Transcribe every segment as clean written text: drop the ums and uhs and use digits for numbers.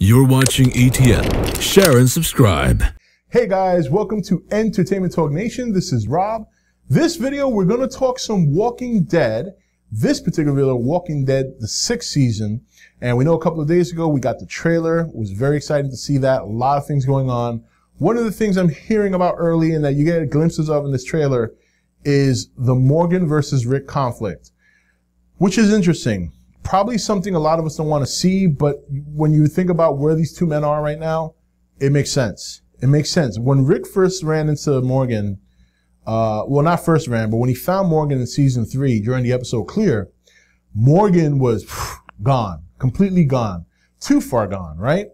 You're watching E.T.N. Share and subscribe. Hey guys, welcome to Entertainment Talk Nation. This is Rob. This video, we're going to talk some Walking Dead. This particular video, Walking Dead, the 6th season. And we know a couple of days ago, we got the trailer. It was very exciting to see that. A lot of things going on. One of the things I'm hearing about early and that you get glimpses of in this trailer is the Morgan versus Rick conflict, which is interesting. Probably something a lot of us don't want to see, but when you think about where these two men are right now, it makes sense. It makes sense. When Rick first ran into Morgan, well, not first ran, but when he found Morgan in season 3 during the episode Clear, Morgan was gone, completely gone, too far gone, right?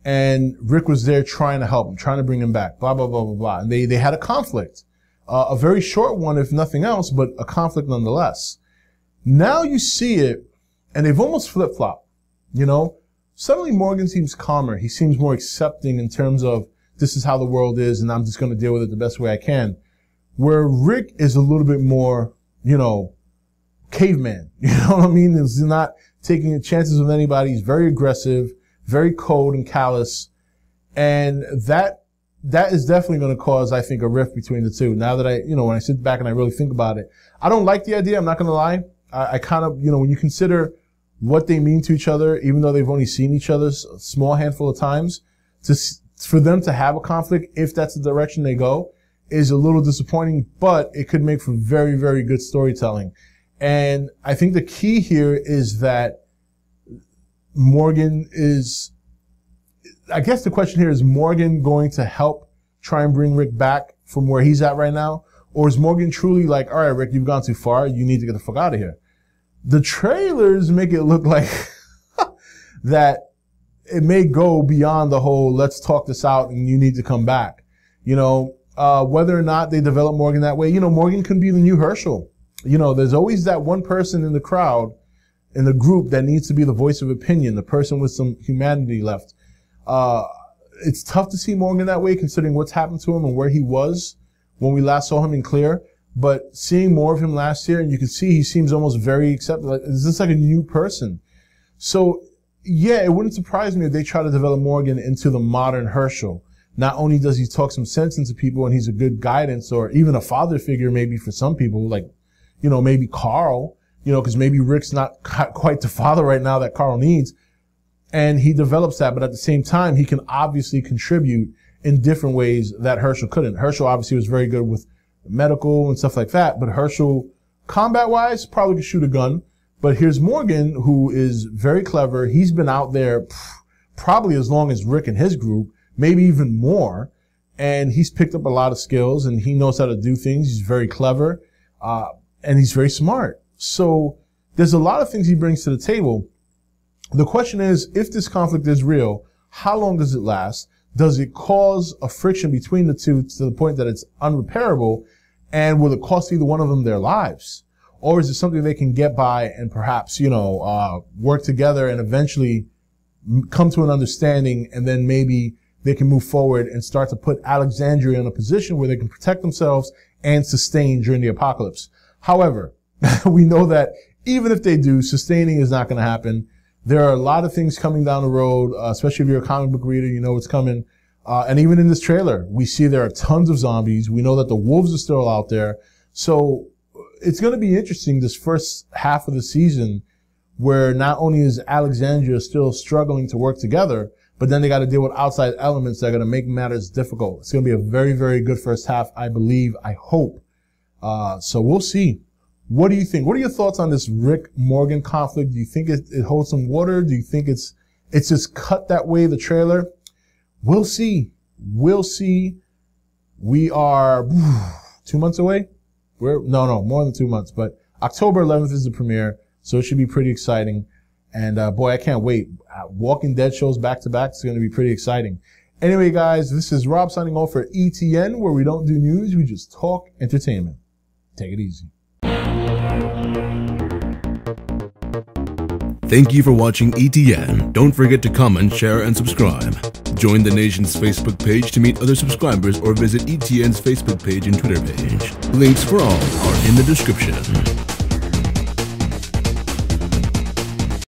And Rick was there trying to help him, trying to bring him back, blah, blah, blah, blah, blah. And they had a conflict, a very short one, if nothing else, but a conflict nonetheless. Now you see it, and they've almost flip-flopped, you know? Suddenly Morgan seems calmer. He seems more accepting in terms of this is how the world is and I'm just going to deal with it the best way I can. Where Rick is a little bit more, you know, caveman. You know what I mean? He's not taking chances with anybody. He's very aggressive, very cold and callous. And that is definitely going to cause, I think, a rift between the two. Now that when I sit back and I really think about it, I don't like the idea. I'm not going to lie. I kind of, when you consider what they mean to each other, even though they've only seen each other a small handful of times, for them to have a conflict, if that's the direction they go, is a little disappointing, but it could make for very, very good storytelling. And I think the key here is that Morgan is, I guess the question here is Morgan going to help try and bring Rick back from where he's at right now? Or is Morgan truly like, all right, Rick, you've gone too far. You need to get the fuck out of here. The trailers make it look like that it may go beyond the whole, let's talk this out and you need to come back. Whether or not they develop Morgan that way, Morgan can be the new Herschel. There's always that one person in the crowd, in the group that needs to be the voice of opinion, the person with some humanity left. It's tough to see Morgan that way considering what's happened to him and where he was when we last saw him in Clear, but seeing more of him last year, and you can see he seems almost very accepting. Like, is this like a new person? So, yeah, it wouldn't surprise me if they try to develop Morgan into the modern Herschel. Not only does he talk some sense into people and he's a good guidance or even a father figure maybe for some people, like, maybe Carl, because maybe Rick's not quite the father right now that Carl needs. And he develops that, but at the same time, he can obviously contribute in different ways that Herschel couldn't. Herschel obviously was very good with medical and stuff like that, but Herschel, combat-wise, probably could shoot a gun. But here's Morgan, who is very clever. He's been out there probably as long as Rick and his group, maybe even more. And he's picked up a lot of skills, and he knows how to do things. He's very clever, and he's very smart. So there's a lot of things he brings to the table. The question is, if this conflict is real, how long does it last? Does it cause a friction between the two to the point that it's unrepairable? And will it cost either one of them their lives? Or is it something they can get by and perhaps, work together and eventually come to an understanding, and then maybe they can move forward and start to put Alexandria in a position where they can protect themselves and sustain during the apocalypse. However, we know that even if they do, sustaining is not going to happen. There are a lot of things coming down the road, especially if you're a comic book reader, you know what's coming. And even in this trailer, we see there are tons of zombies. We know that the wolves are still out there. So it's going to be interesting this first half of the season where not only is Alexandria still struggling to work together, but then they got to deal with outside elements that are going to make matters difficult. It's going to be a very, very good first half, I believe, I hope. So we'll see. What do you think? What are your thoughts on this Rick Morgan conflict? Do you think it holds some water? Do you think it's just cut that way, the trailer? We'll see. We'll see. We are 2 months away. No, more than 2 months, but October 11th is the premiere. So it should be pretty exciting. And, boy, I can't wait. Walking Dead shows back to back. It's going to be pretty exciting. Anyway, guys, this is Rob signing off for E.T.N, where we don't do news. We just talk entertainment. Take it easy. Thank you for watching E.T.N. Don't forget to comment, share, and subscribe. Join the Nation's Facebook page to meet other subscribers or visit E.T.N.'s Facebook page and Twitter page. Links for all are in the description.